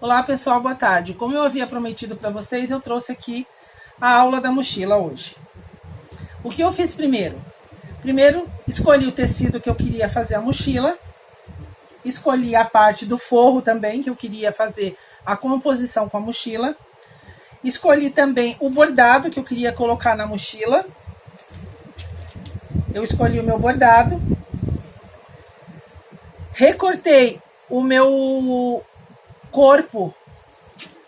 Olá pessoal, boa tarde. Como eu havia prometido para vocês, eu trouxe aqui a aula da mochila hoje. O que eu fiz primeiro? Primeiro, escolhi o tecido que eu queria fazer a mochila, escolhi a parte do forro também, que eu queria fazer a composição com a mochila, escolhi também o bordado que eu queria colocar na mochila, eu escolhi o meu bordado, recortei o meu corpo,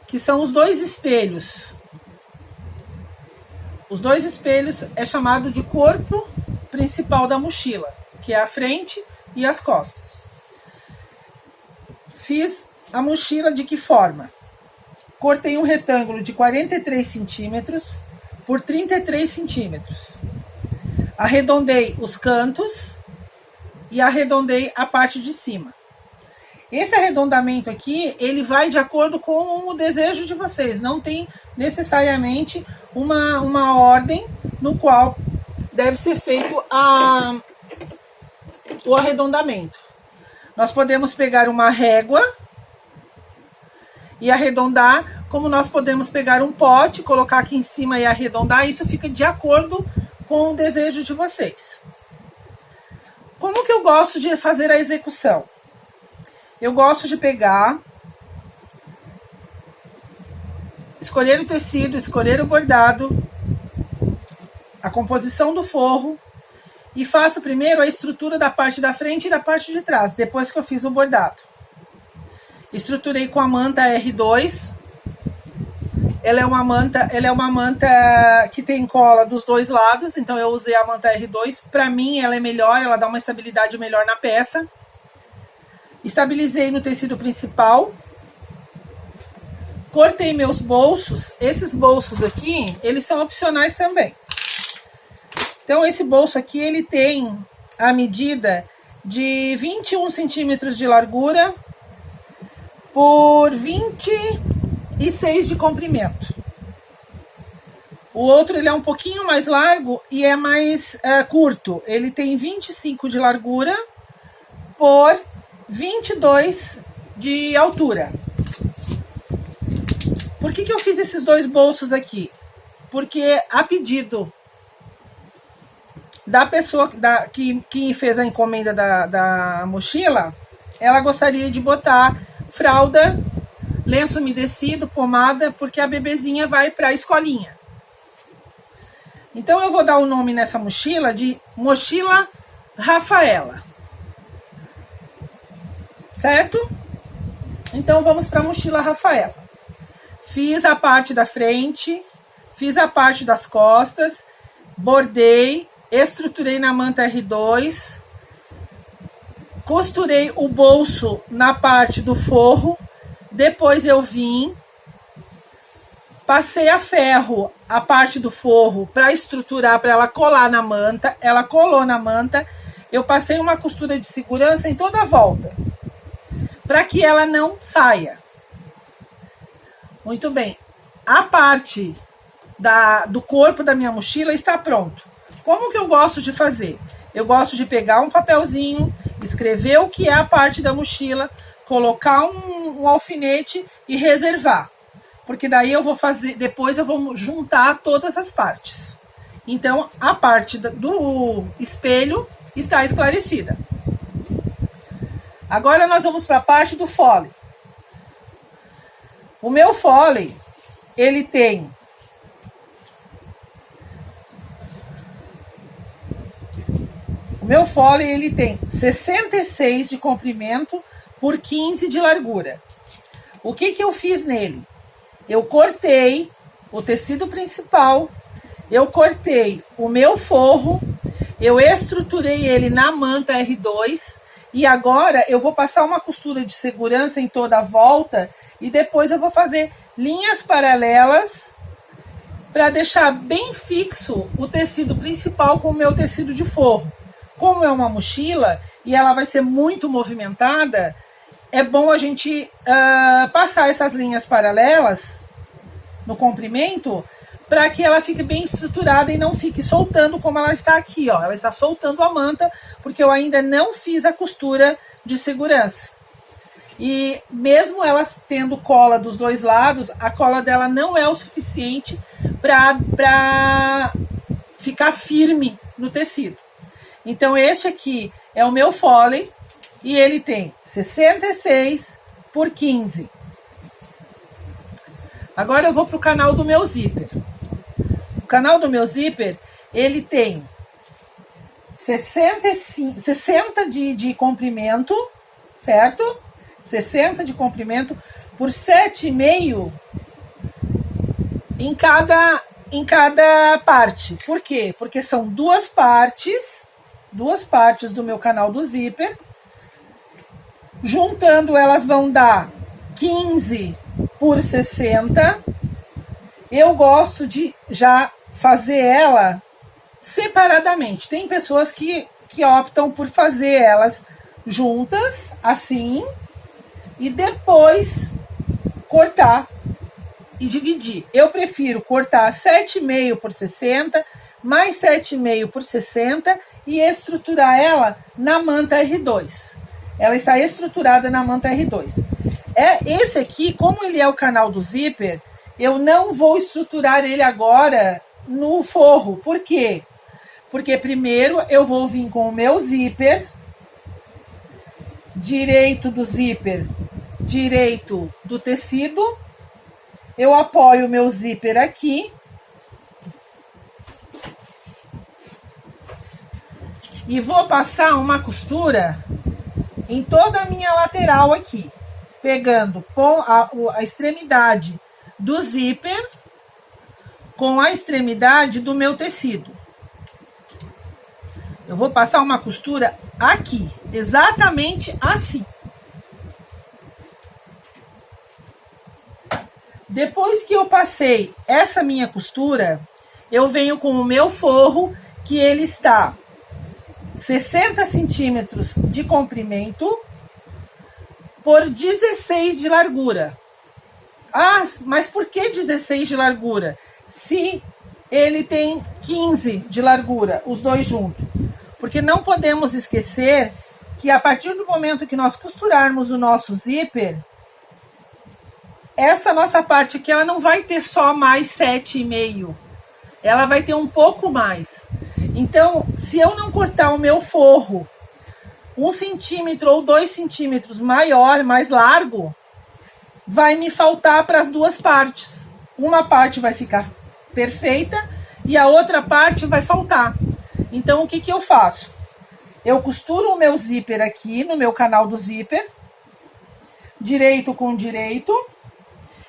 que são os dois espelhos. Os dois espelhos é chamado de corpo principal da mochila, que é a frente e as costas. Fiz a mochila de que forma? Cortei um retângulo de 43 centímetros por 33 centímetros. Arredondei os cantos e arredondei a parte de cima. Esse arredondamento aqui, ele vai de acordo com o desejo de vocês. Não tem necessariamente uma ordem no qual deve ser feito o arredondamento. Nós podemos pegar uma régua e arredondar, como nós podemos pegar um pote, colocar aqui em cima e arredondar. Isso fica de acordo com o desejo de vocês. Como que eu gosto de fazer a execução? Eu gosto de pegar, escolher o tecido, escolher o bordado, a composição do forro e faço primeiro a estrutura da parte da frente e da parte de trás, depois que eu fiz o bordado. Estruturei com a manta R2. Ela é uma manta que tem cola dos dois lados, então eu usei a manta R2. Para mim ela é melhor, ela dá uma estabilidade melhor na peça. Estabilizei no tecido principal. Cortei meus bolsos. Esses bolsos aqui, eles são opcionais também. Então, esse bolso aqui, ele tem a medida de 21 centímetros de largura por 26 de comprimento. O outro, ele é um pouquinho mais largo e é mais curto. Ele tem 25 de largura por 22 de altura. Por que eu fiz esses dois bolsos aqui? Porque a pedido da pessoa que fez a encomenda da mochila, ela gostaria de botar fralda, lenço umedecido, pomada, porque a bebezinha vai para a escolinha. Então eu vou dar o nome nessa mochila de Mochila Rafaela. Certo? Então vamos para a mochila Rafaela. Fiz a parte da frente, fiz a parte das costas, bordei, estruturei na manta R2, costurei o bolso na parte do forro, depois eu vim, passei a ferro a parte do forro para estruturar, para ela colar na manta, ela colou na manta, eu passei uma costura de segurança em toda a volta, para que ela não saia. Muito bem. A parte do corpo da minha mochila está pronto. Como que eu gosto de fazer? Eu gosto de pegar um papelzinho, escrever o que é a parte da mochila, colocar um alfinete e reservar. Porque daí eu vou fazer, depois eu vou juntar todas as partes. Então, a parte do espelho está esclarecida. Agora nós vamos para a parte do fole. O meu fole, ele tem ele tem 66 de comprimento por 15 de largura. O que eu fiz nele? Eu cortei o tecido principal, eu cortei o meu forro, eu estruturei ele na manta R2. E agora eu vou passar uma costura de segurança em toda a volta e depois eu vou fazer linhas paralelas para deixar bem fixo o tecido principal com o meu tecido de forro. Como é uma mochila e ela vai ser muito movimentada, é bom a gente passar essas linhas paralelas no comprimento para que ela fique bem estruturada e não fique soltando como ela está aqui, ó. Ela está soltando a manta porque eu ainda não fiz a costura de segurança. E mesmo elas tendo cola dos dois lados, a cola dela não é o suficiente para ficar firme no tecido. Então este aqui é o meu Foley e ele tem 66 por 15. Agora eu vou para o canal do meu zíper. O canal do meu zíper, ele tem 60 de comprimento, certo? 60 de comprimento por 7,5 em cada parte. Por quê? Porque são duas partes do meu canal do zíper. Juntando, elas vão dar 15 por 60. Eu gosto de já fazer ela separadamente. Tem pessoas que optam por fazer elas juntas, assim, e depois cortar e dividir. Eu prefiro cortar 7,5 por 60, mais 7,5 por 60 e estruturar ela na manta R2. Ela está estruturada na manta R2. Esse aqui, como ele é o canal do zíper, eu não vou estruturar ele agora no forro. Por quê? Porque primeiro eu vou vir com o meu zíper, direito do zíper, direito do tecido. Eu apoio o meu zíper aqui. E vou passar uma costura em toda a minha lateral aqui, pegando com a extremidade do zíper com a extremidade do meu tecido. Eu vou passar uma costura aqui, exatamente assim. Depois que eu passei essa minha costura, eu venho com o meu forro, que ele está 60 centímetros de comprimento por 16 de largura. Ah, mas por que 16 de largura? Se ele tem 15 de largura, os dois juntos. Porque não podemos esquecer que a partir do momento que nós costurarmos o nosso zíper, essa nossa parte aqui, ela não vai ter só mais 7,5. Ela vai ter um pouco mais. Então, se eu não cortar o meu forro 1 centímetro ou 2 centímetros maior, mais largo, vai me faltar para as duas partes. Uma parte vai ficar perfeita e a outra parte vai faltar. Então, o que eu faço? Eu costuro o meu zíper aqui no meu canal do zíper, direito com direito,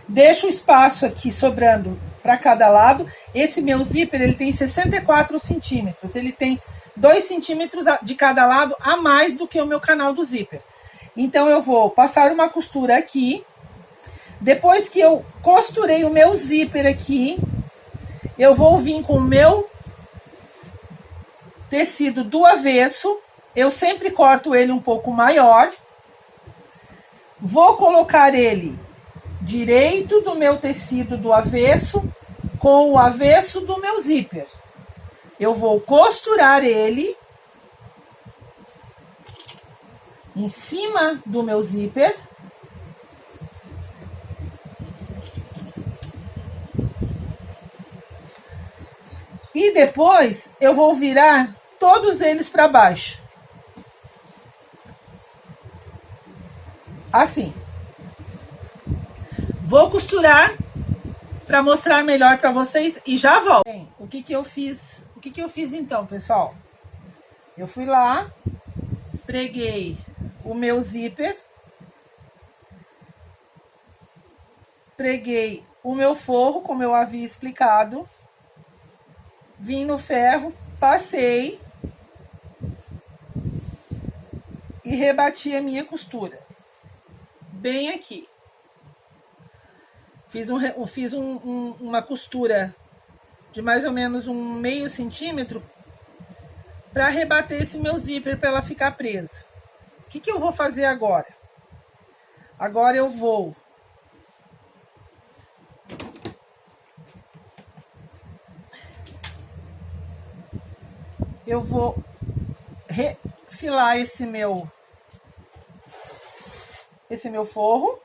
deixo o espaço aqui sobrando para cada lado. Esse meu zíper, ele tem 64 centímetros, ele tem 2 centímetros de cada lado a mais do que o meu canal do zíper. Então, eu vou passar uma costura aqui. Depois que eu costurei o meu zíper aqui, eu vou vir com o meu tecido do avesso. Eu sempre corto ele um pouco maior. Vou colocar ele direito do meu tecido do avesso com o avesso do meu zíper. Eu vou costurar ele em cima do meu zíper. E depois eu vou virar todos eles para baixo. Assim. Vou costurar para mostrar melhor para vocês e já volto. Bem, o que eu fiz? O que eu fiz então, pessoal? Eu fui lá, preguei o meu zíper, preguei o meu forro, como eu havia explicado, vim no ferro, passei e rebati a minha costura bem aqui. Fiz uma costura de mais ou menos 0,5 centímetro para rebater esse meu zíper para ela ficar presa. O que eu vou fazer agora? Agora eu vou refilar esse meu esse meu forro.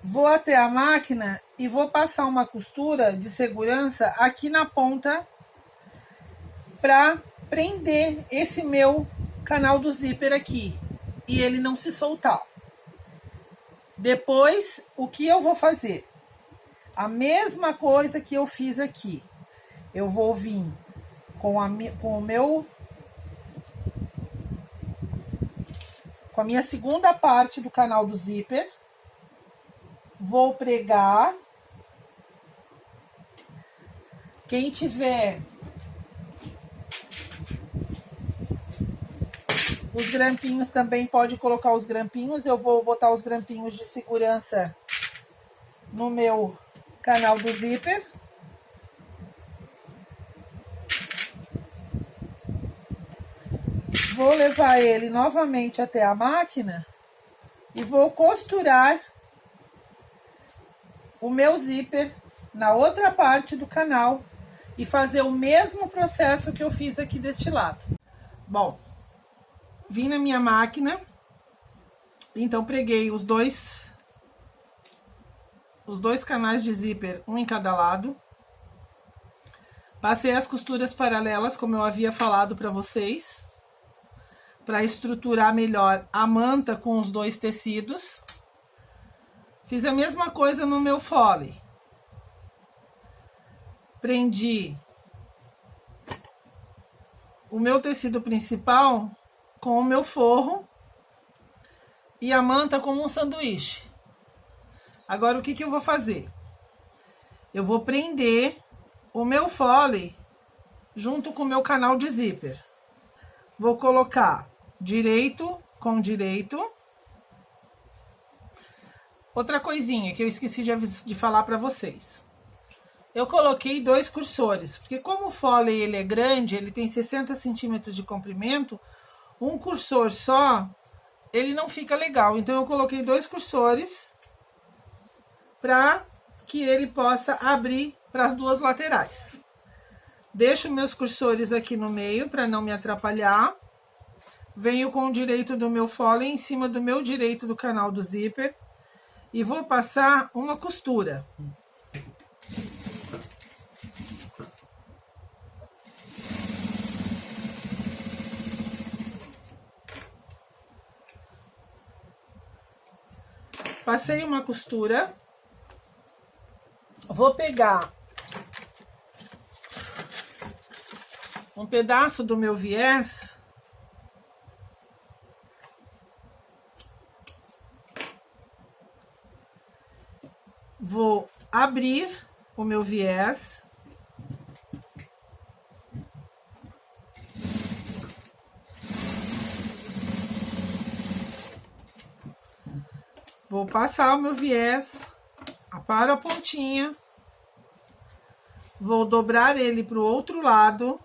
Vou até a máquina e vou passar uma costura de segurança aqui na ponta para prender esse meu canal do zíper aqui e ele não se soltar. Depois, o que eu vou fazer? A mesma coisa que eu fiz aqui. Eu vou vir com a minha segunda parte do canal do zíper. Vou pregar. Quem tiver os grampinhos também pode colocar os grampinhos. Eu vou botar os grampinhos de segurança no meu canal do zíper. Vou levar ele novamente até a máquina e vou costurar o meu zíper na outra parte do canal e fazer o mesmo processo que eu fiz aqui deste lado. Bom, vim na minha máquina, então preguei os dois canais de zíper, um em cada lado. Passei as costuras paralelas, como eu havia falado para vocês, para estruturar melhor a manta com os dois tecidos. Fiz a mesma coisa no meu fole. Prendi o meu tecido principal com o meu forro e a manta como um sanduíche. Agora, o que eu vou fazer? Eu vou prender o meu fole junto com o meu canal de zíper. Vou colocar direito com direito. Outra coisinha que eu esqueci de falar para vocês. Eu coloquei 2 cursores, porque como o fole ele é grande, ele tem 60 centímetros de comprimento, um cursor só, ele não fica legal. Então, eu coloquei 2 cursores para que ele possa abrir para as duas laterais. Deixo meus cursores aqui no meio para não me atrapalhar. Venho com o direito do meu fole em cima do meu direito do canal do zíper e vou passar uma costura. Passei uma costura. Vou pegar um pedaço do meu viés. Vou abrir o meu viés. Vou passar o meu viés, aparo a pontinha. Vou dobrar ele para o outro lado.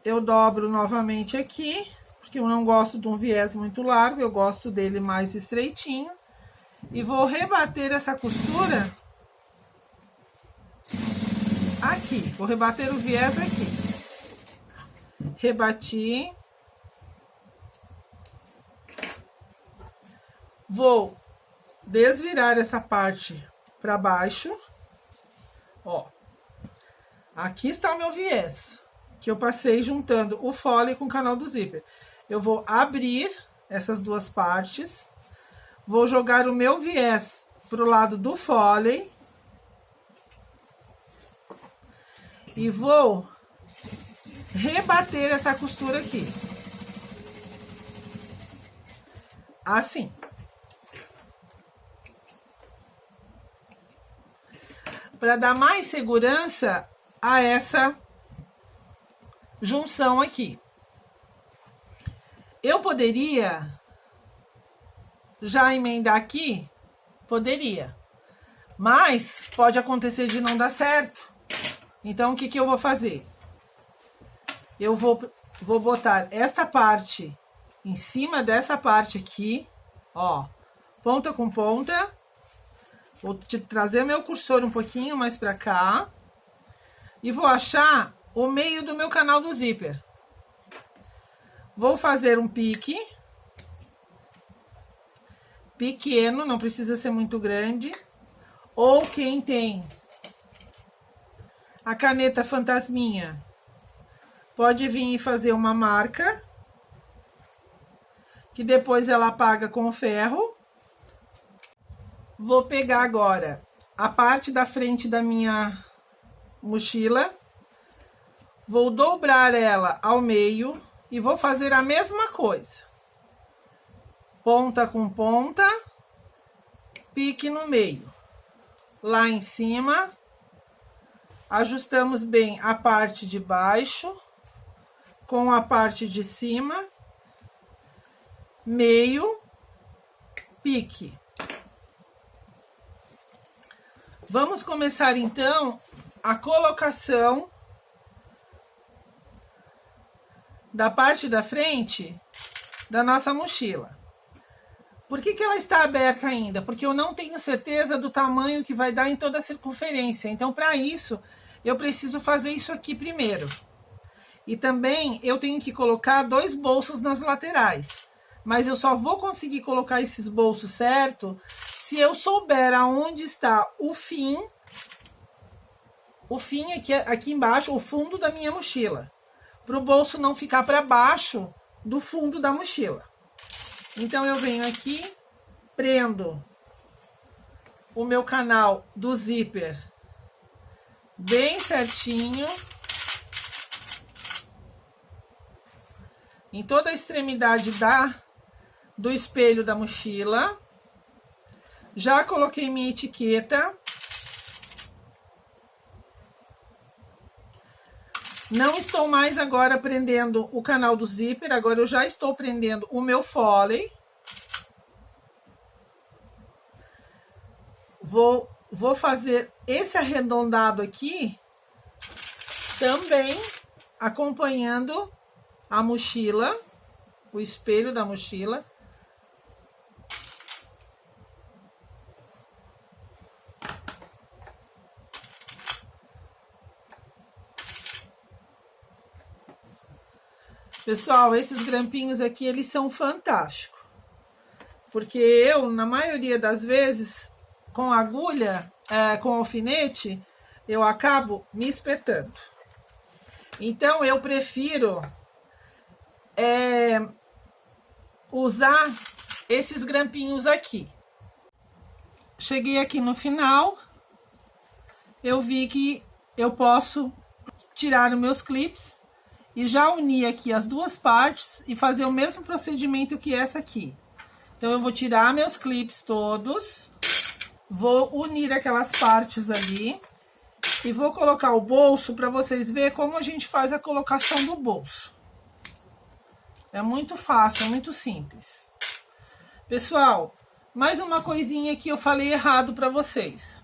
Eu dobro novamente aqui, porque eu não gosto de um viés muito largo, eu gosto dele mais estreitinho. E vou rebater essa costura aqui, vou rebater o viés aqui. Rebati. Vou desvirar essa parte para baixo. Ó, aqui está o meu viés, que eu passei juntando o fole com o canal do zíper. Eu vou abrir essas duas partes, vou jogar o meu viés pro lado do fole e vou rebater essa costura aqui. Assim. Para dar mais segurança a essa junção aqui. Eu poderia já emendar aqui? Poderia. Mas pode acontecer de não dar certo. Então, o que eu vou fazer? Eu vou botar esta parte em cima dessa parte aqui, ó, ponta com ponta. Vou trazer meu cursor um pouquinho mais pra cá. E vou achar o meio do meu canal do zíper. Vou fazer um pique. Pequeno, não precisa ser muito grande. Ou quem tem a caneta fantasminha, pode vir e fazer uma marca. Que depois ela apaga com o ferro. Vou pegar agora a parte da frente da minha mochila, vou dobrar ela ao meio e vou fazer a mesma coisa. Ponta com ponta, pique no meio. Lá em cima, ajustamos bem a parte de baixo com a parte de cima, meio, pique. Vamos começar então a colocação da parte da frente da nossa mochila. Por que ela está aberta ainda? Porque eu não tenho certeza do tamanho que vai dar em toda a circunferência. Então, para isso, eu preciso fazer isso aqui primeiro. E também eu tenho que colocar 2 bolsos nas laterais. Mas eu só vou conseguir colocar esses bolsos certo se eu souber aonde está o fim aqui embaixo, o fundo da minha mochila, para o bolso não ficar para baixo do fundo da mochila. Então eu venho aqui, prendo o meu canal do zíper bem certinho em toda a extremidade do espelho da mochila. Já coloquei minha etiqueta. Não estou mais agora prendendo o canal do zíper, agora eu já estou prendendo o meu Foley. Vou fazer esse arredondado aqui, também acompanhando a mochila, o espelho da mochila. Pessoal, esses grampinhos aqui, eles são fantásticos. Porque eu, na maioria das vezes, com agulha, com alfinete, eu acabo me espetando. Então, eu prefiro usar esses grampinhos aqui. Cheguei aqui no final, eu vi que eu posso tirar os meus clips e já unir aqui as 2 partes e fazer o mesmo procedimento que essa aqui. Então, eu vou tirar meus clips todos, vou unir aquelas partes ali e vou colocar o bolso para vocês verem como a gente faz a colocação do bolso. É muito fácil, é muito simples. Pessoal, mais uma coisinha que eu falei errado para vocês.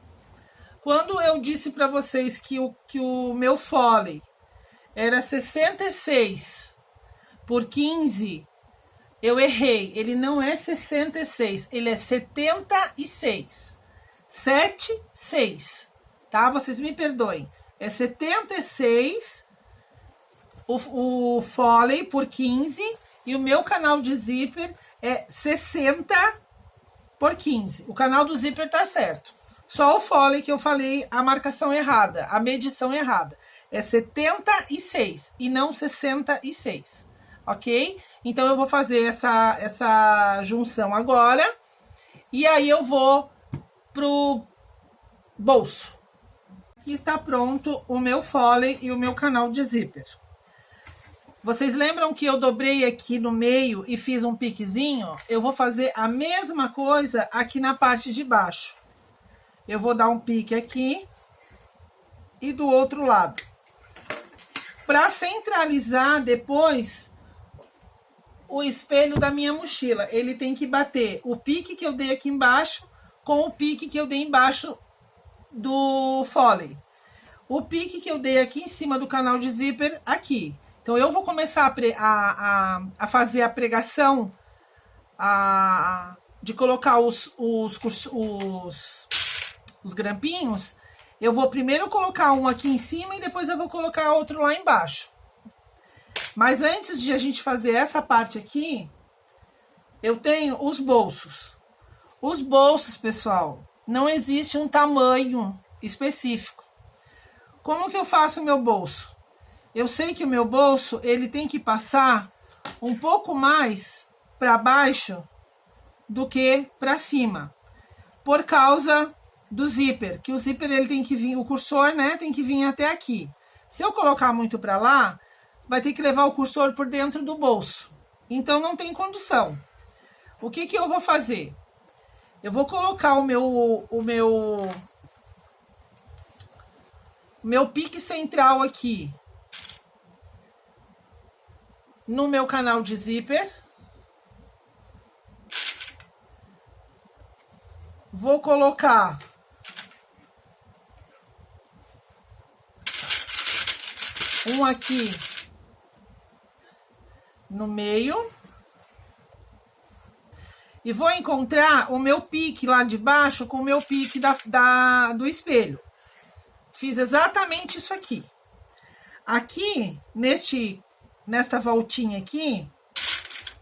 Quando eu disse para vocês que o meu Foley era 66 por 15, eu errei. Ele não é 66, ele é 76. 76, tá? Vocês me perdoem. É 76 o Foley por 15 e o meu canal de zíper é 60 por 15. O canal do zíper tá certo. Só o Foley que eu falei a marcação errada, a medição errada. É 76 e não 66, ok? Então, eu vou fazer essa junção agora. E aí, eu vou pro bolso. Aqui está pronto o meu Foley e o meu canal de zíper. Vocês lembram que eu dobrei aqui no meio e fiz um piquezinho? Eu vou fazer a mesma coisa aqui na parte de baixo. Eu vou dar um pique aqui e do outro lado. Para centralizar depois o espelho da minha mochila, ele tem que bater o pique que eu dei aqui embaixo com o pique que eu dei embaixo do Foley. O pique que eu dei aqui em cima do canal de zíper aqui. Então, eu vou começar a fazer a pregação, de colocar os grampinhos. Eu vou primeiro colocar um aqui em cima e depois eu vou colocar outro lá embaixo. Mas antes de a gente fazer essa parte aqui, eu tenho os bolsos. Os bolsos, pessoal, não existe um tamanho específico. Como que eu faço o meu bolso? Eu sei que o meu bolso, ele tem que passar um pouco mais para baixo do que para cima. Por causa do zíper, que o zíper ele tem que vir, o cursor, né, tem que vir até aqui. Se eu colocar muito para lá, vai ter que levar o cursor por dentro do bolso. Então não tem condição. O que que eu vou fazer? Eu vou colocar o meu pique central aqui no meu canal de zíper. Vou colocar um aqui no meio. E vou encontrar o meu pique lá de baixo com o meu pique do espelho. Fiz exatamente isso aqui. Aqui, nesta voltinha aqui,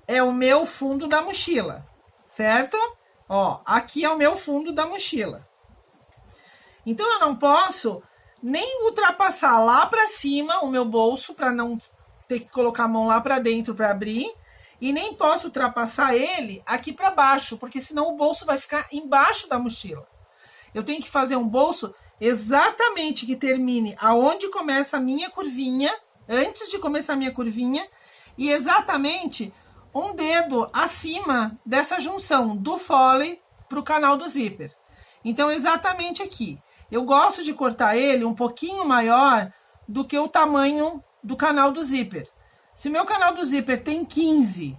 é o meu fundo da mochila, certo? Ó, aqui é o meu fundo da mochila. Então, eu não posso nem ultrapassar lá para cima o meu bolso, para não ter que colocar a mão lá para dentro para abrir. E nem posso ultrapassar ele aqui para baixo, porque senão o bolso vai ficar embaixo da mochila. Eu tenho que fazer um bolso exatamente que termine aonde começa a minha curvinha, antes de começar a minha curvinha, e exatamente um dedo acima dessa junção do fole para o canal do zíper. Então, exatamente aqui. Eu gosto de cortar ele um pouquinho maior do que o tamanho do canal do zíper. Se o meu canal do zíper tem 15,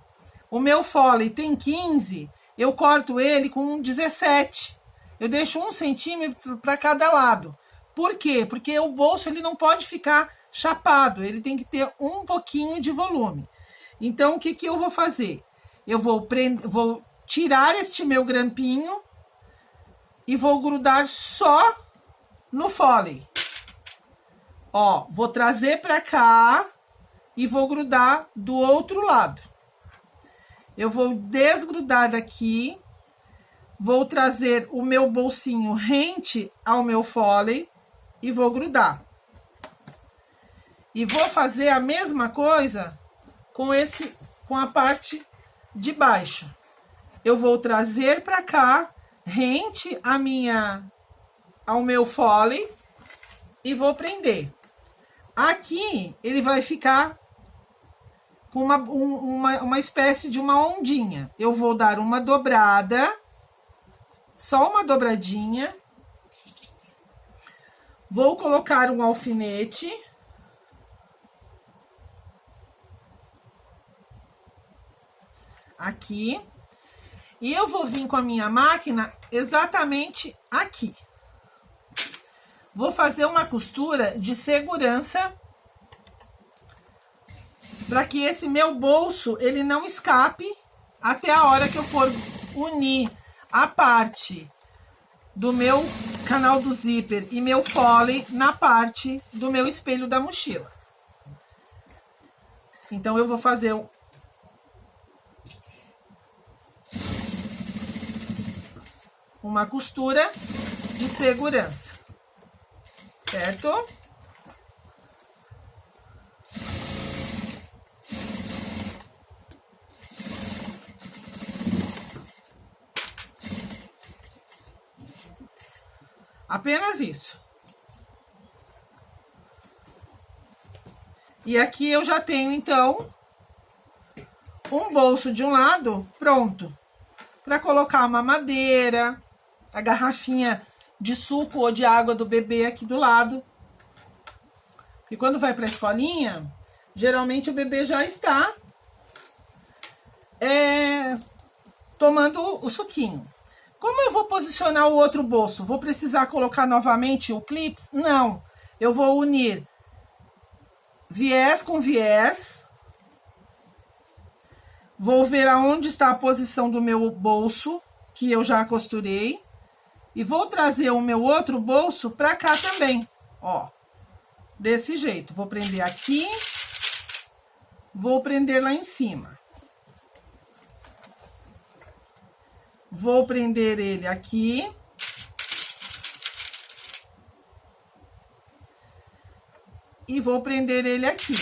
o meu fole tem 15, eu corto ele com 17. Eu deixo 1 centímetro para cada lado. Por quê? Porque o bolso ele não pode ficar chapado, ele tem que ter um pouquinho de volume. Então, o que que eu vou fazer? Eu vou tirar este meu grampinho e vou grudar só no fole. Ó, vou trazer para cá e vou grudar do outro lado. Eu vou desgrudar daqui, vou trazer o meu bolsinho rente ao meu fole e vou grudar. E vou fazer a mesma coisa com a parte de baixo. Eu vou trazer para cá, rente ao meu fole e vou prender. Aqui ele vai ficar com uma espécie de uma ondinha. Eu vou dar uma dobrada, só uma dobradinha. Vou colocar um alfinete. Aqui. E eu vou vir com a minha máquina exatamente aqui. Vou fazer uma costura de segurança para que esse meu bolso ele não escape até a hora que eu for unir a parte do meu canal do zíper e meu fole na parte do meu espelho da mochila. Então, eu vou fazer uma costura de segurança, certo? Apenas isso. E aqui eu já tenho, então, um bolso de um lado pronto para colocar uma mamadeira, a garrafinha de suco ou de água do bebê aqui do lado. E quando vai para a escolinha, geralmente o bebê já está tomando o suquinho. Como eu vou posicionar o outro bolso? Vou precisar colocar novamente o clips? Não. Eu vou unir viés com viés. Vou ver aonde está a posição do meu bolso, que eu já costurei. E vou trazer o meu outro bolso pra cá também, ó. Desse jeito. Vou prender aqui. Vou prender lá em cima. Vou prender ele aqui. E vou prender ele aqui.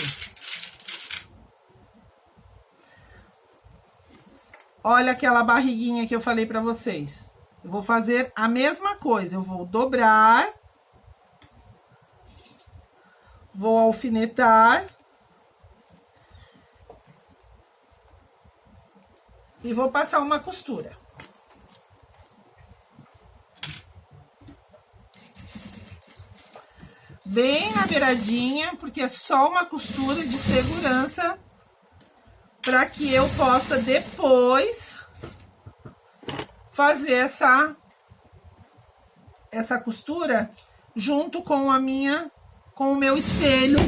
Olha aquela barriguinha que eu falei pra vocês. Eu vou fazer a mesma coisa. Eu vou dobrar. Vou alfinetar. E vou passar uma costura. Bem na beiradinha, porque é só uma costura de segurança para que eu possa depois fazer essa costura junto com com o meu espelho.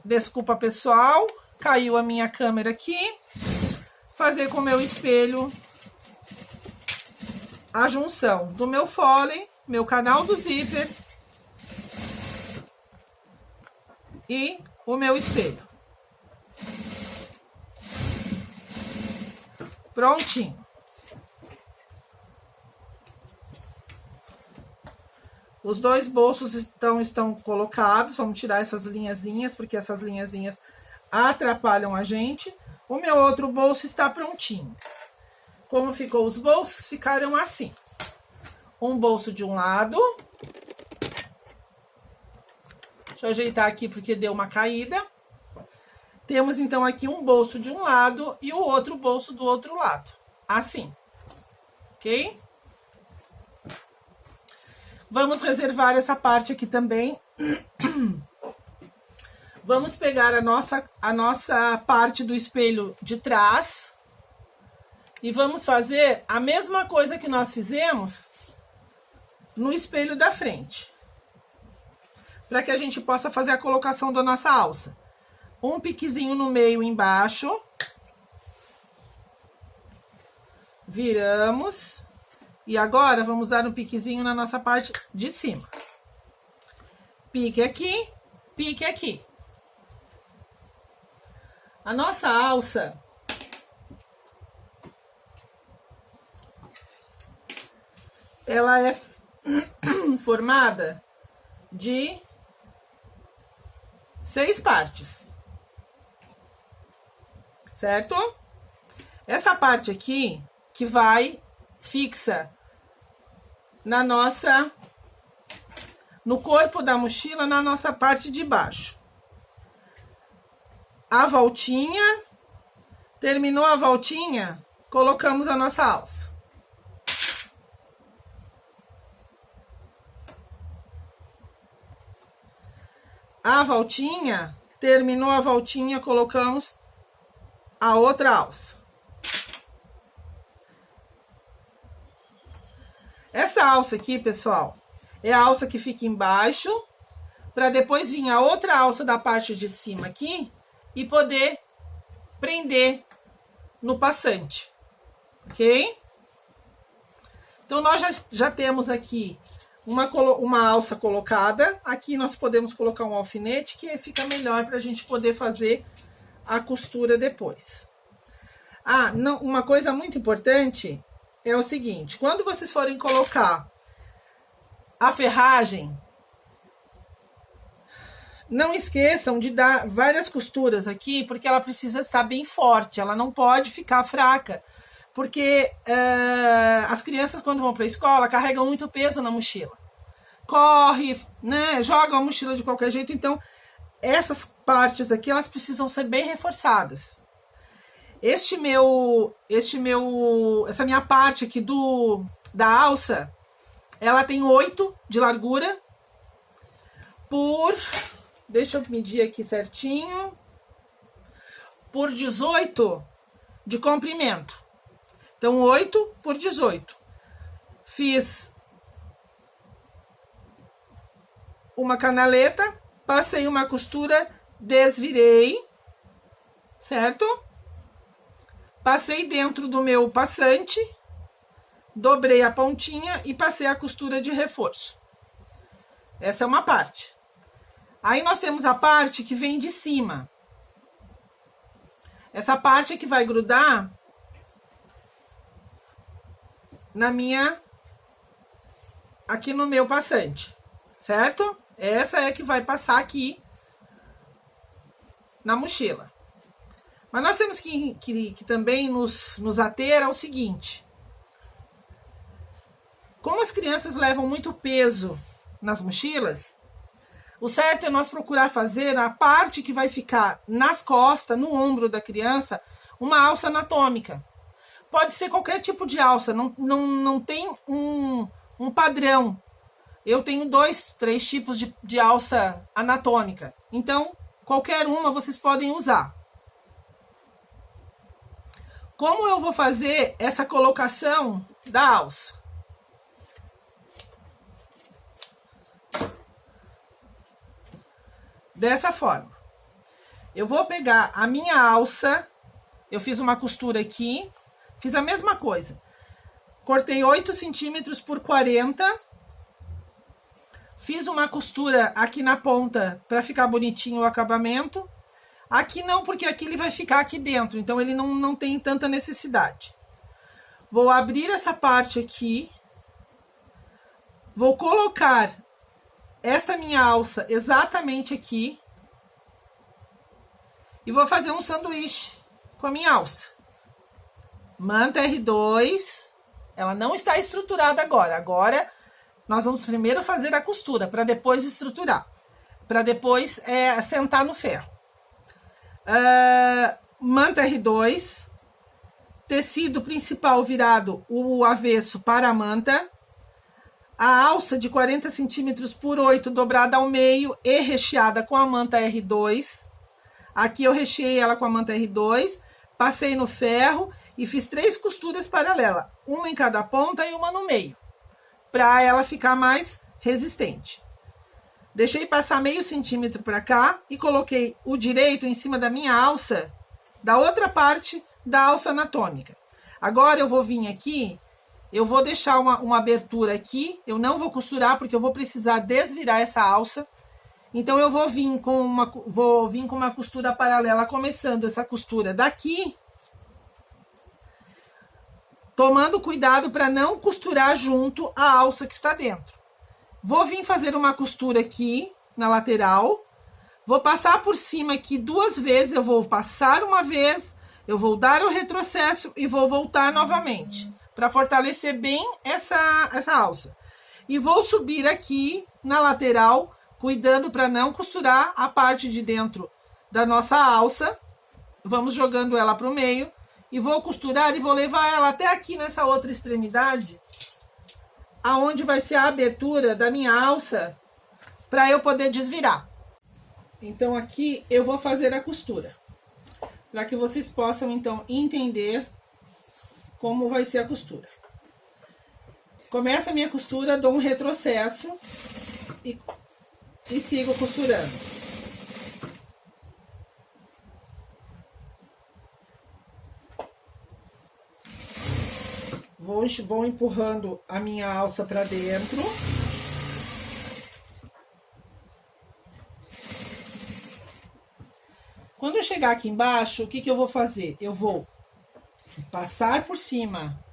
Desculpa, pessoal, caiu a minha câmera aqui. Fazer com o meu espelho a junção do meu fole, meu canal do zíper e o meu espelho. Prontinho. Os dois bolsos estão colocados. Vamos tirar essas linhazinhas, porque essas linhazinhas atrapalham a gente. O meu outro bolso está prontinho. Como ficou os bolsos? Ficaram assim. Um bolso de um lado. Deixa eu ajeitar aqui porque deu uma caída. Temos então aqui um bolso de um lado e o outro bolso do outro lado. Assim. Ok? Vamos reservar essa parte aqui também. Vamos pegar a nossa parte do espelho de trás. E vamos fazer a mesma coisa que nós fizemos no espelho da frente. Para que a gente possa fazer a colocação da nossa alça. Um piquezinho no meio embaixo. Viramos. E agora vamos dar um piquezinho na nossa parte de cima. Pique aqui, pique aqui. A nossa alça ela é formada de 6 partes. Certo? Essa parte aqui que vai fixa no corpo da mochila, na nossa parte de baixo. A voltinha, terminou a voltinha, colocamos a nossa alça. A voltinha, terminou a voltinha, colocamos a outra alça. Essa alça aqui, pessoal, é a alça que fica embaixo, para depois vir a outra alça da parte de cima aqui e poder prender no passante, ok? Então, nós já temos aqui uma alça colocada. Aqui nós podemos colocar um alfinete, que fica melhor para a gente poder fazer a costura depois. Ah, não, uma coisa muito importante é o seguinte: quando vocês forem colocar a ferragem, não esqueçam de dar várias costuras aqui, porque ela precisa estar bem forte, ela não pode ficar fraca, porque as crianças, quando vão para a escola, carregam muito peso na mochila. Corre, né, jogam a mochila de qualquer jeito, então essas partes aqui, elas precisam ser bem reforçadas. Essa minha parte aqui da alça, ela tem 8 de largura por, deixa eu medir aqui certinho, por 18 de comprimento. Então, 8 por 18. Fiz uma canaleta passei uma costura, desvirei, certo? Passei dentro do meu passante, dobrei a pontinha e passei a costura de reforço. Essa é uma parte. Aí nós temos a parte que vem de cima. Essa parte é que vai grudar na minha, aqui no meu passante, certo? Essa é que vai passar aqui na mochila. Mas nós temos que também nos ater ao seguinte. Como as crianças levam muito peso nas mochilas, o certo é nós procurar fazer a parte que vai ficar nas costas, no ombro da criança, uma alça anatômica. Pode ser qualquer tipo de alça, não tem um padrão. Eu tenho 2, 3 tipos de alça anatômica. Então, qualquer uma vocês podem usar. Como eu vou fazer essa colocação da alça? Dessa forma. Eu vou pegar a minha alça, eu fiz uma costura aqui, fiz a mesma coisa. Cortei 8 centímetros por 40. Fiz uma costura aqui na ponta para ficar bonitinho o acabamento. Aqui não, porque aqui ele vai ficar aqui dentro, então ele não tem tanta necessidade. Vou abrir essa parte aqui. Vou colocar esta minha alça exatamente aqui. E vou fazer um sanduíche com a minha alça. Manta R2. Ela não está estruturada agora. Agora, nós vamos primeiro fazer a costura, para depois estruturar. Para depois sentar no ferro. Manta R2. Tecido principal virado o avesso para a manta. A alça de 40 centímetros por 8 dobrada ao meio e recheada com a manta R2. Aqui eu recheei ela com a manta R2, passei no ferro e fiz 3 costuras paralelas, uma em cada ponta e uma no meio, para ela ficar mais resistente. Deixei passar meio centímetro para cá e coloquei o direito em cima da minha alça, da outra parte da alça anatômica. Agora eu vou vir aqui. Eu vou deixar uma abertura aqui, eu não vou costurar porque eu vou precisar desvirar essa alça. Então eu vou vir com uma costura paralela, começando essa costura daqui, tomando cuidado para não costurar junto a alça que está dentro. Vou vir fazer uma costura aqui na lateral, vou passar por cima aqui 2 vezes, eu vou passar uma vez, eu vou dar o retrocesso e vou voltar novamente, para fortalecer bem essa alça. E vou subir aqui na lateral, cuidando para não costurar a parte de dentro da nossa alça. Vamos jogando ela para o meio. E vou costurar e vou levar ela até aqui nessa outra extremidade, aonde vai ser a abertura da minha alça, para eu poder desvirar. Então aqui eu vou fazer a costura, para que vocês possam então entender como vai ser a costura. Começo a minha costura, dou um retrocesso e sigo costurando. Vou empurrando a minha alça para dentro. Quando eu chegar aqui embaixo, o que eu vou fazer? Eu vou passar por cima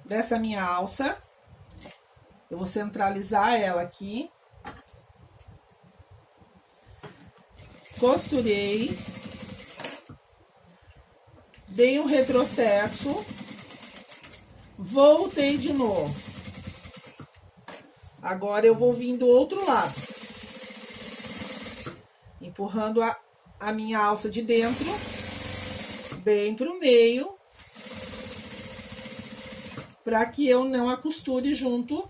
dessa minha alça. Eu vou centralizar ela aqui. Costurei. Dei um retrocesso. Voltei de novo. Agora eu vou vir do outro lado. Empurrando a minha alça de dentro, bem pro meio, para que eu não a costure junto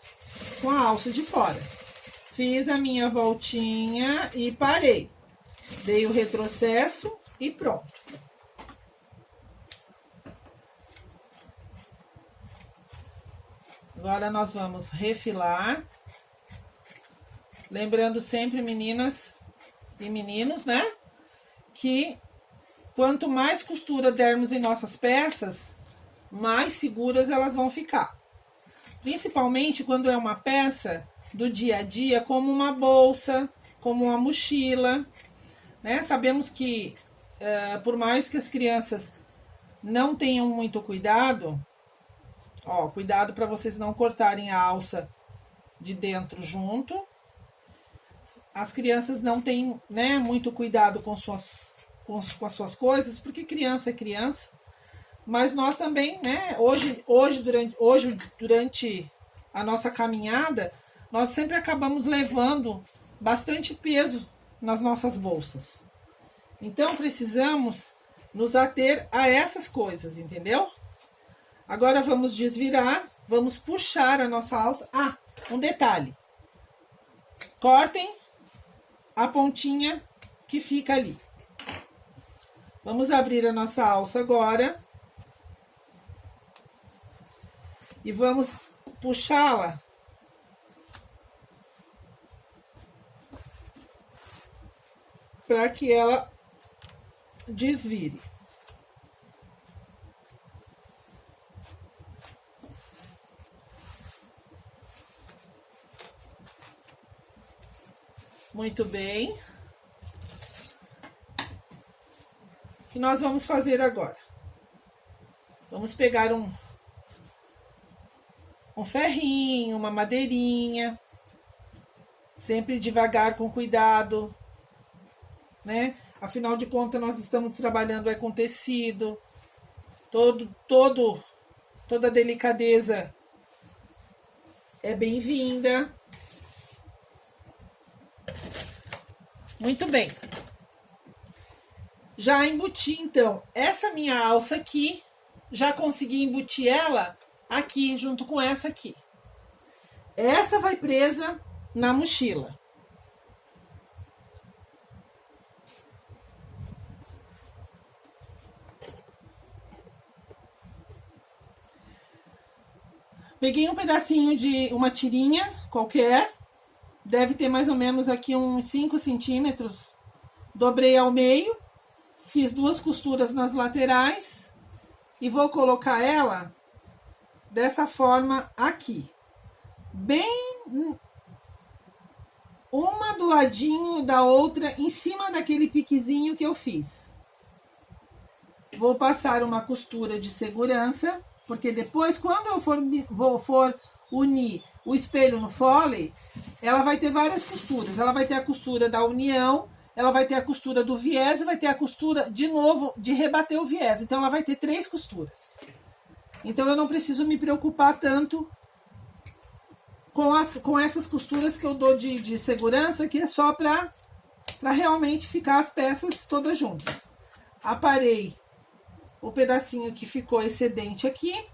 com a alça de fora. Fiz a minha voltinha e parei. Dei o retrocesso e pronto. Agora nós vamos refilar. Lembrando sempre, meninas e meninos, né? Que quanto mais costura dermos em nossas peças, mais seguras elas vão ficar. Principalmente quando é uma peça do dia a dia, como uma bolsa, como uma mochila, né? Sabemos que, por mais que as crianças não tenham muito cuidado, ó, cuidado para vocês não cortarem a alça de dentro junto. As crianças não têm, né, muito cuidado com as suas coisas, porque criança é criança. Mas nós também, né, durante a nossa caminhada, nós sempre acabamos levando bastante peso nas nossas bolsas. Então precisamos nos ater a essas coisas, entendeu? Agora vamos desvirar, vamos puxar a nossa alça. Ah, um detalhe. Cortem a pontinha que fica ali. Vamos abrir a nossa alça agora. E vamos puxá-la para que ela desvire. Muito bem. O que nós vamos fazer agora? Vamos pegar um ferrinho, uma madeirinha, sempre devagar, com cuidado, né? Afinal de contas, nós estamos trabalhando com tecido, toda delicadeza é bem-vinda. Muito bem. Já embuti, então, essa minha alça aqui, já consegui embutir ela aqui, junto com essa aqui. Essa vai presa na mochila. Peguei um pedacinho de uma tirinha qualquer, deve ter mais ou menos aqui uns 5 centímetros, dobrei ao meio, fiz 2 costuras nas laterais e vou colocar ela dessa forma aqui, bem uma do ladinho da outra, em cima daquele piquezinho que eu fiz. Vou passar uma costura de segurança, porque depois, quando eu for unir o espelho no fole, ela vai ter várias costuras. Ela vai ter a costura da união, ela vai ter a costura do viés e vai ter a costura, de novo, de rebater o viés. Então, ela vai ter 3 costuras. Então, eu não preciso me preocupar tanto com essas costuras que eu dou de segurança, que é só para realmente ficar as peças todas juntas. Aparei o pedacinho que ficou excedente aqui.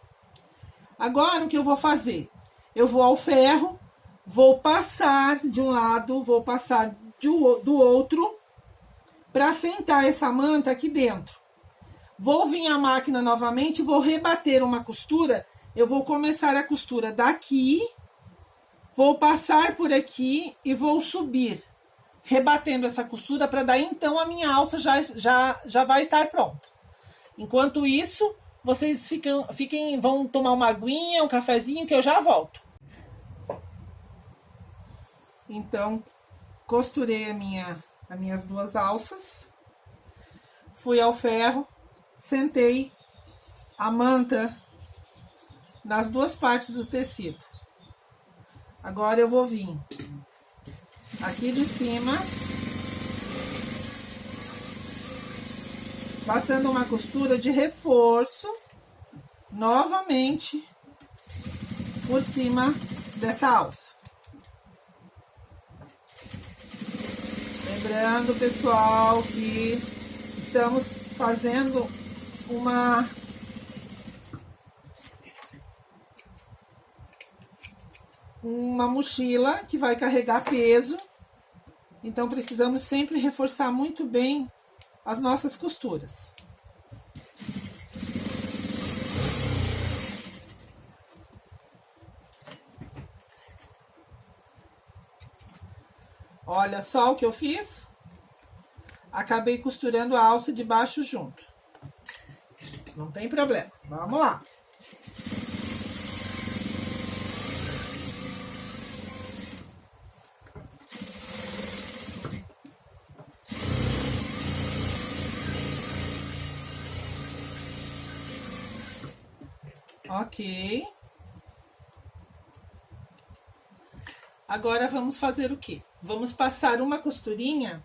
Agora, o que eu vou fazer? Eu vou ao ferro, vou passar de um lado, vou passar do outro, para sentar essa manta aqui dentro. Vou vir à máquina novamente, vou rebater uma costura. Eu vou começar a costura daqui, vou passar por aqui e vou subir, rebatendo essa costura, para daí então a minha alça já vai estar pronta. Enquanto isso, vocês vão tomar uma aguinha, um cafezinho, que eu já volto. Então, costurei as minhas 2 alças, fui ao ferro, sentei a manta nas 2 partes do tecido. Agora eu vou vir aqui de cima, passando uma costura de reforço, novamente, por cima dessa alça. Lembrando, pessoal, que estamos fazendo uma mochila que vai carregar peso, então precisamos sempre reforçar muito bem as nossas costuras. Olha só o que eu fiz. Acabei costurando a alça de baixo junto. Não tem problema. Vamos lá. Ok. Agora vamos fazer o quê? Vamos passar uma costurinha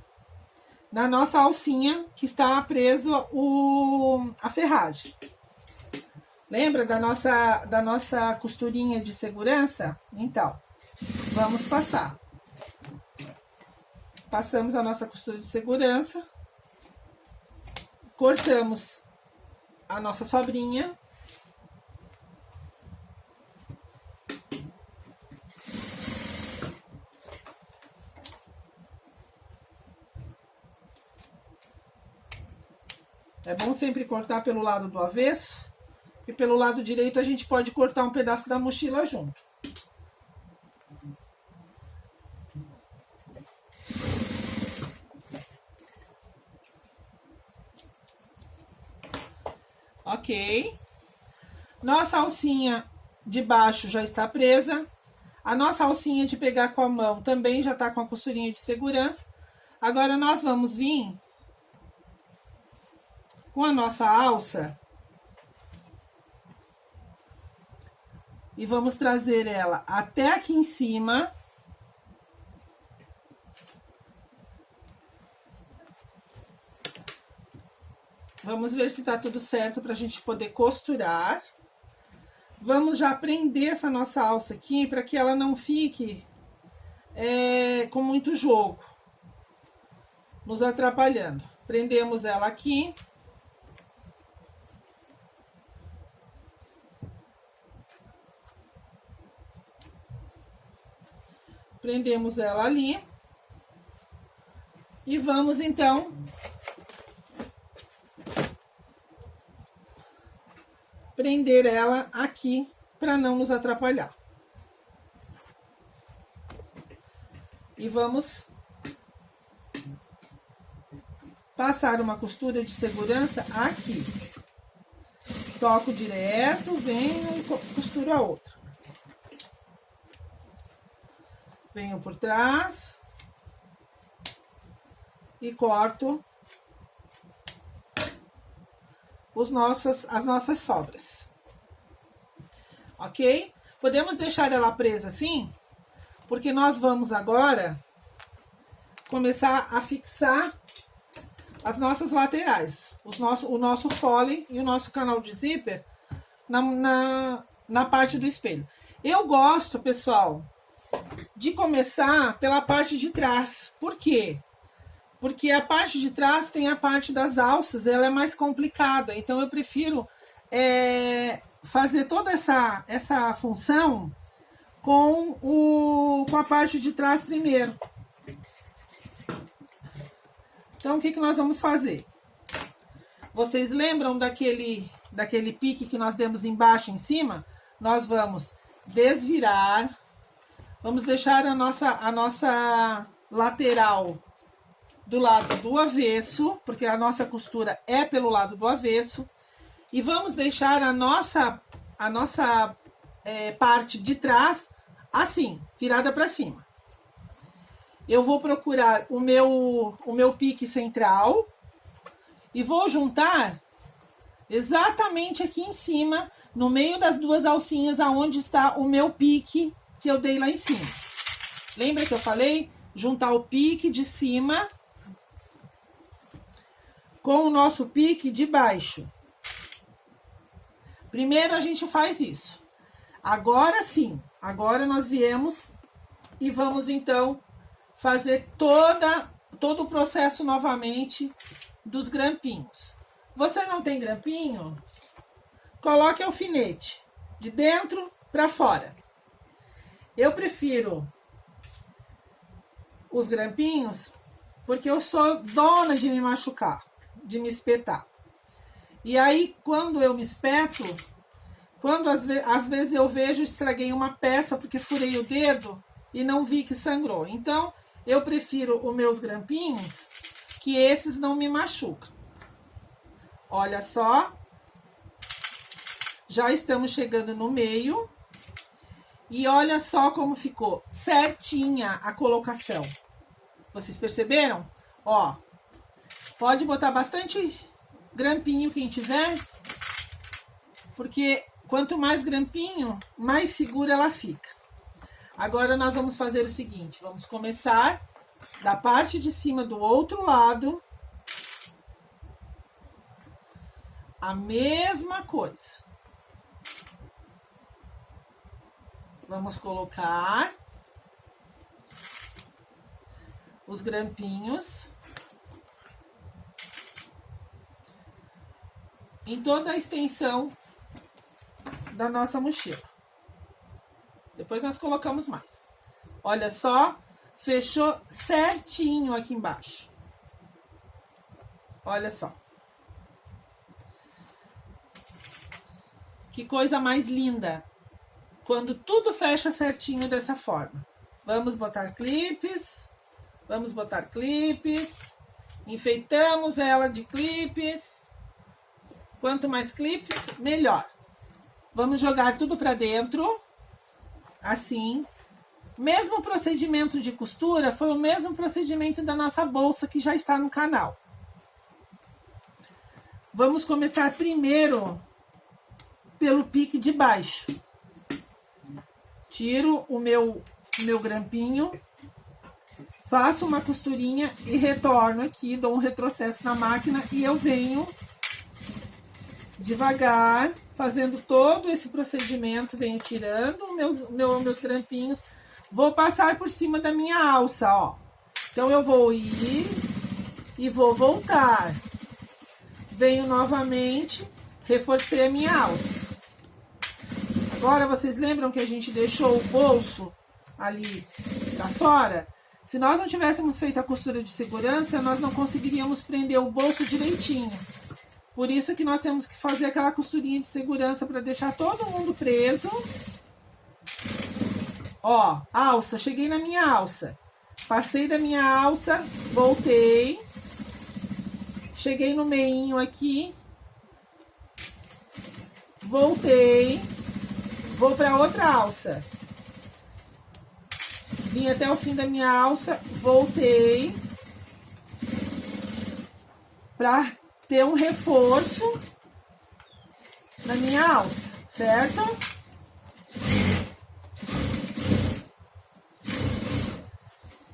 na nossa alcinha que está presa a ferragem. Lembra da nossa costurinha de segurança? Então, vamos passar. Passamos a nossa costura de segurança. Cortamos a nossa sobrinha. É bom sempre cortar pelo lado do avesso, e pelo lado direito a gente pode cortar um pedaço da mochila junto. Ok. Nossa alcinha de baixo já está presa. A nossa alcinha de pegar com a mão também já está com a costurinha de segurança. Agora nós vamos vir com a nossa alça e vamos trazer ela até aqui em cima. Vamos ver se tá tudo certo para a gente poder costurar. Vamos já prender essa nossa alça aqui para que ela não fique com muito jogo, nos atrapalhando. Prendemos ela aqui. Prendemos ela ali. E vamos, então, prender ela aqui para não nos atrapalhar. E vamos passar uma costura de segurança aqui. Toco direto, venho e costuro a outra. Venho por trás e corto as nossas sobras. Ok? Podemos deixar ela presa assim, porque nós vamos agora começar a fixar as nossas laterais, o nosso fole e o nosso canal de zíper na parte do espelho. Eu gosto, pessoal, de começar pela parte de trás. Por quê? Porque a parte de trás tem a parte das alças, ela é mais complicada. Então, eu prefiro fazer toda essa função com a parte de trás primeiro. Então, o que nós vamos fazer? Vocês lembram daquele pique que nós demos embaixo e em cima? Nós vamos desvirar. Vamos deixar a nossa lateral do lado do avesso, porque a nossa costura é pelo lado do avesso. E vamos deixar a nossa parte de trás assim, virada para cima. Eu vou procurar o meu pique central e vou juntar exatamente aqui em cima, no meio das duas alcinhas, aonde está o meu pique que eu dei lá em cima. Lembra que eu falei? Juntar o pique de cima com o nosso pique de baixo. Primeiro a gente faz isso. Agora sim, agora nós viemos e vamos então fazer todo o processo novamente dos grampinhos. Você não tem grampinho? Coloque alfinete de dentro para fora. Eu prefiro os grampinhos porque eu sou dona de me machucar, de me espetar. E aí, quando eu me espeto, às vezes eu vejo, estraguei uma peça porque furei o dedo e não vi que sangrou. Então, Eu prefiro os meus grampinhos, que esses não me machucam. Olha só. Já estamos chegando no meio. E olha só como ficou certinha a colocação. Vocês perceberam? Ó, pode botar bastante grampinho quem tiver, porque quanto mais grampinho, mais segura ela fica. Agora nós vamos fazer o seguinte, vamos começar da parte de cima do outro lado, a mesma coisa. Vamos colocar os grampinhos em toda a extensão da nossa mochila. Depois nós colocamos mais. Olha só, fechou certinho aqui embaixo. Olha só. Que coisa mais linda. Quando tudo fecha certinho dessa forma. Vamos botar clipes. Vamos botar clipes. Enfeitamos ela de clipes. Quanto mais clipes, melhor. Vamos jogar tudo para dentro. Assim. Mesmo procedimento de costura foi o mesmo procedimento da nossa bolsa que já está no canal. Vamos começar primeiro pelo pique de baixo. Tiro o meu grampinho, faço uma costurinha e retorno aqui, dou um retrocesso na máquina e eu venho devagar, fazendo todo esse procedimento, venho tirando meus grampinhos, vou passar por cima da minha alça, ó. Então eu vou ir e vou voltar. Venho novamente, reforcei a minha alça. Agora, vocês lembram que a gente deixou o bolso ali pra fora? Se nós não tivéssemos feito a costura de segurança, nós não conseguiríamos prender o bolso direitinho. Por isso que nós temos que fazer aquela costurinha de segurança para deixar todo mundo preso. Ó, alça, cheguei na minha alça. Passei da minha alça, voltei. Cheguei no meinho aqui. Voltei. Vou para outra alça. Vim até o fim da minha alça, voltei. Para ter um reforço na minha alça, certo?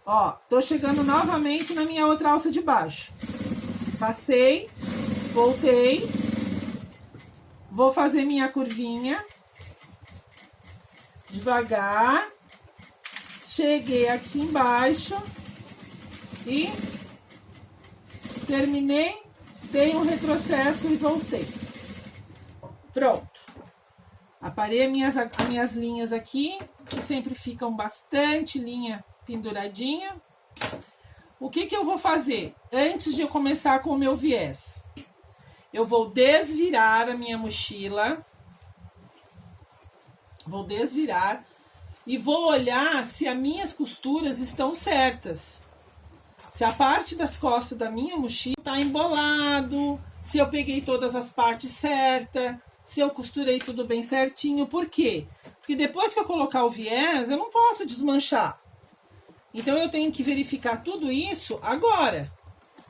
Ó, tô chegando novamente na minha outra alça de baixo. Passei, voltei. Vou fazer minha curvinha. Devagar. Cheguei aqui embaixo. E terminei. Dei um retrocesso e voltei. Pronto. Aparei as minhas linhas aqui, que sempre ficam bastante linha penduradinha. O que eu vou fazer? Antes de eu começar com o meu viés, eu vou desvirar a minha mochila. Vou desvirar e vou olhar se as minhas costuras estão certas. Se a parte das costas da minha mochila tá embolado, se eu peguei todas as partes certas, se eu costurei tudo bem certinho. Por quê? Porque depois que eu colocar o viés, eu não posso desmanchar. Então eu tenho que verificar tudo isso agora.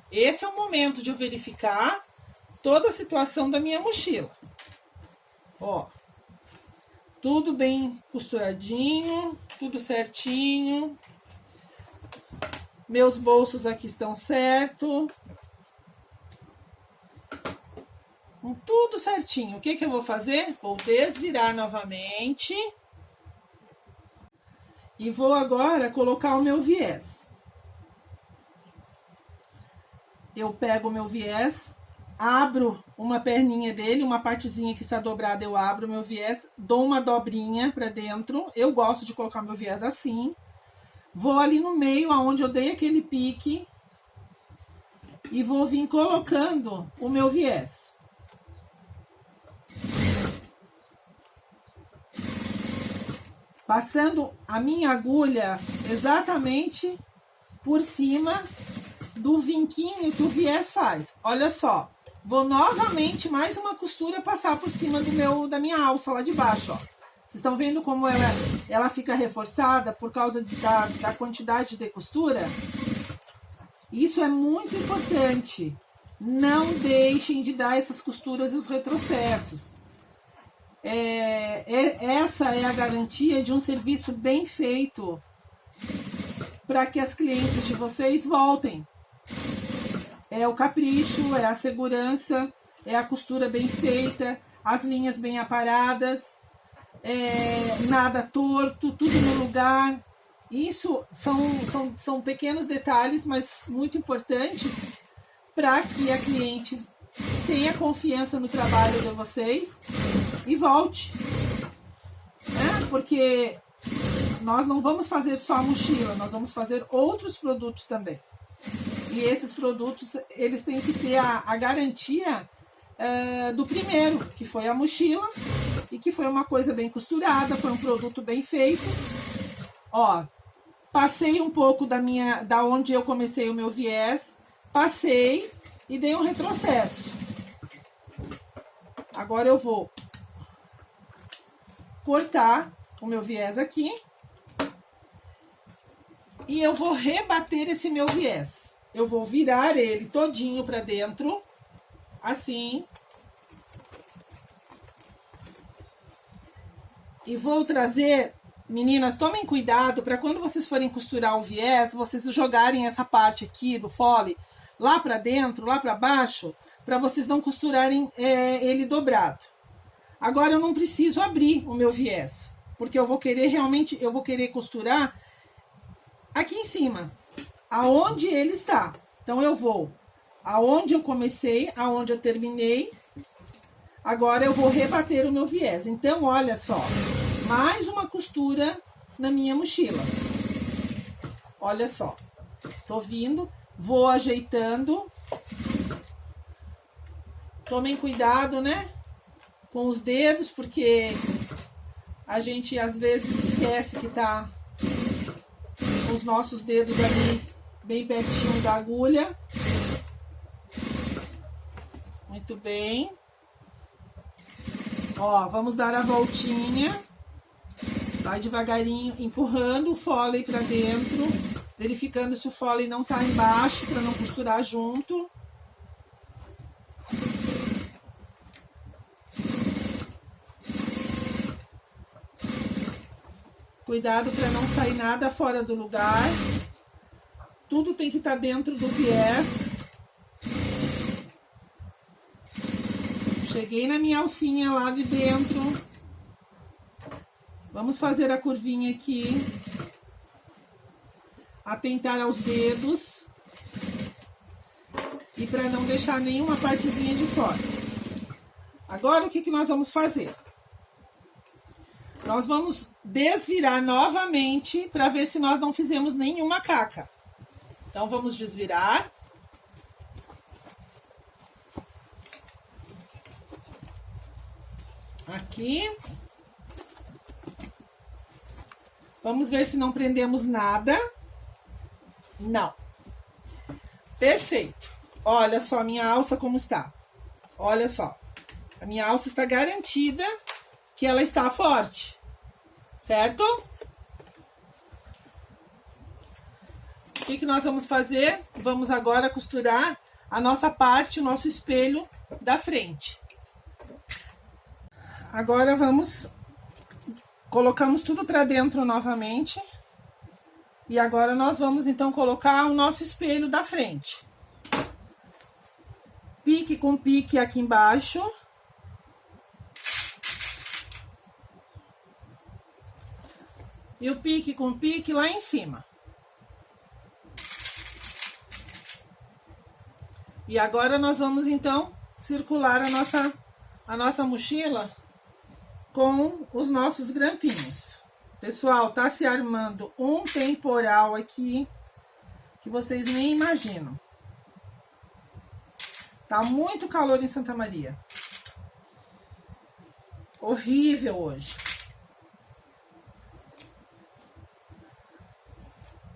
Esse é o momento de eu verificar toda a situação da minha mochila. Ó, tudo bem costuradinho, tudo certinho. Meus bolsos aqui estão certo. Tudo certinho. O que eu vou fazer? Vou desvirar novamente. E vou agora colocar o meu viés. Eu pego o meu viés, abro uma perninha dele, uma partezinha que está dobrada, eu abro o meu viés, dou uma dobrinha para dentro. Eu gosto de colocar meu viés assim. Vou ali no meio, aonde eu dei aquele pique, e vou vir colocando o meu viés. Passando a minha agulha exatamente por cima do vinquinho que o viés faz. Olha só, vou novamente mais uma costura passar por cima da minha alça lá de baixo, ó. Vocês estão vendo como ela fica reforçada por causa da quantidade de costura? Isso é muito importante. Não deixem de dar essas costuras e os retrocessos. Essa é a garantia de um serviço bem feito para que as clientes de vocês voltem. É o capricho, é a segurança, é a costura bem feita, as linhas bem aparadas, nada torto, tudo no lugar. Isso são pequenos detalhes, mas muito importantes para que a cliente tenha confiança no trabalho de vocês e volte, né? Porque nós não vamos fazer só a mochila, nós vamos fazer outros produtos também. E esses produtos, eles têm que ter a garantia do primeiro, que foi a mochila, e que foi uma coisa bem costurada, foi um produto bem feito. Ó, passei um pouco da onde eu comecei o meu viés, passei e dei um retrocesso. Agora eu vou cortar o meu viés aqui e eu vou rebater esse meu viés. Eu vou virar ele todinho para dentro, assim. E vou trazer, meninas, tomem cuidado para quando vocês forem costurar o viés, vocês jogarem essa parte aqui do fole lá para dentro, lá para baixo, para vocês não costurarem ele dobrado. Agora eu não preciso abrir o meu viés, porque eu vou querer costurar aqui em cima, aonde ele está. Então eu vou aonde eu comecei, aonde eu terminei. Agora eu vou rebater o meu viés. Então olha só, mais uma costura na minha mochila. Olha só, tô vindo, vou ajeitando. Tomem cuidado, né, com os dedos, porque a gente às vezes esquece que tá com os nossos dedos ali bem pertinho da agulha. Muito bem. Ó, vamos dar a voltinha. Vai devagarinho, empurrando o fole para dentro, verificando se o fole não tá embaixo, para não costurar junto. Cuidado para não sair nada fora do lugar. Tudo tem que estar dentro do viés. Cheguei na minha alcinha lá de dentro. Vamos fazer a curvinha aqui. Atentar aos dedos. E para não deixar nenhuma partezinha de fora. Agora o que nós vamos fazer? Nós vamos desvirar novamente para ver se nós não fizemos nenhuma caca. Então, vamos desvirar. Aqui. Vamos ver se não prendemos nada. Não. Perfeito. Olha só a minha alça como está. Olha só. A minha alça está garantida que ela está forte. Certo? O que nós vamos fazer? Vamos agora costurar a nossa parte, o nosso espelho da frente. Agora colocamos tudo para dentro novamente. E agora nós vamos então colocar o nosso espelho da frente. Pique com pique aqui embaixo. E o pique com pique lá em cima. E agora nós vamos então circular a nossa mochila com os nossos grampinhos. Pessoal, tá se armando um temporal aqui que vocês nem imaginam. Tá muito calor em Santa Maria. Horrível hoje.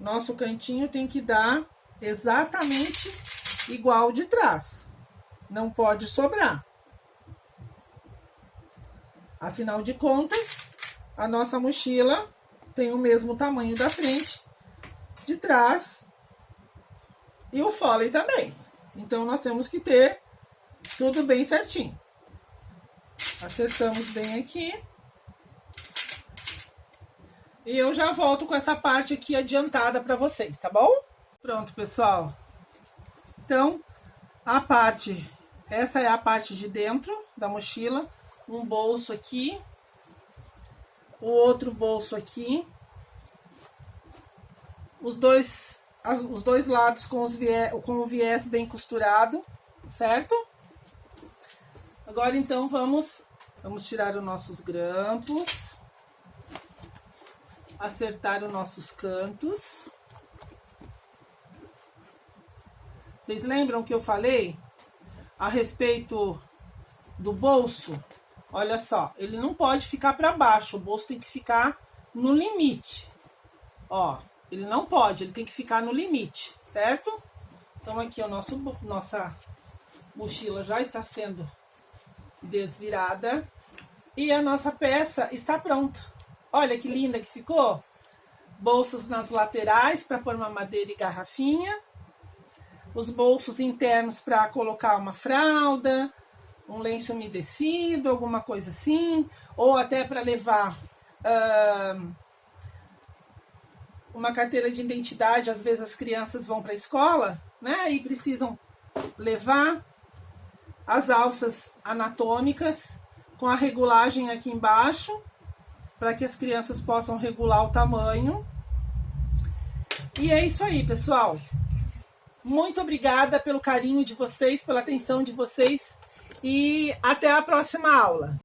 Nosso cantinho tem que dar exatamente igual de trás. Não pode sobrar. Afinal de contas, a nossa mochila tem o mesmo tamanho da frente, de trás e o fôlei também. Então, nós temos que ter tudo bem certinho. Acertamos bem aqui. E eu já volto com essa parte aqui adiantada para vocês, tá bom? Pronto, pessoal. Então, essa é a parte de dentro da mochila. Um bolso aqui. O outro bolso aqui. Os dois lados com o viés bem costurado, certo? Agora, então, vamos tirar os nossos grampos. Acertar os nossos cantos. Vocês lembram que eu falei a respeito do bolso? Olha só, ele não pode ficar para baixo, o bolso tem que ficar no limite. Ó, ele não pode, ele tem que ficar no limite, certo? Então aqui nossa mochila já está sendo desvirada e a nossa peça está pronta. Olha que linda que ficou. Bolsos nas laterais para pôr uma madeira e garrafinha. Os bolsos internos para colocar uma fralda, um lenço umedecido, alguma coisa assim. Ou até para levar uma carteira de identidade. Às vezes as crianças vão para a escola, né? E precisam levar as alças anatômicas com a regulagem aqui embaixo, para que as crianças possam regular o tamanho. E é isso aí, pessoal. Muito obrigada pelo carinho de vocês, pela atenção de vocês e até a próxima aula.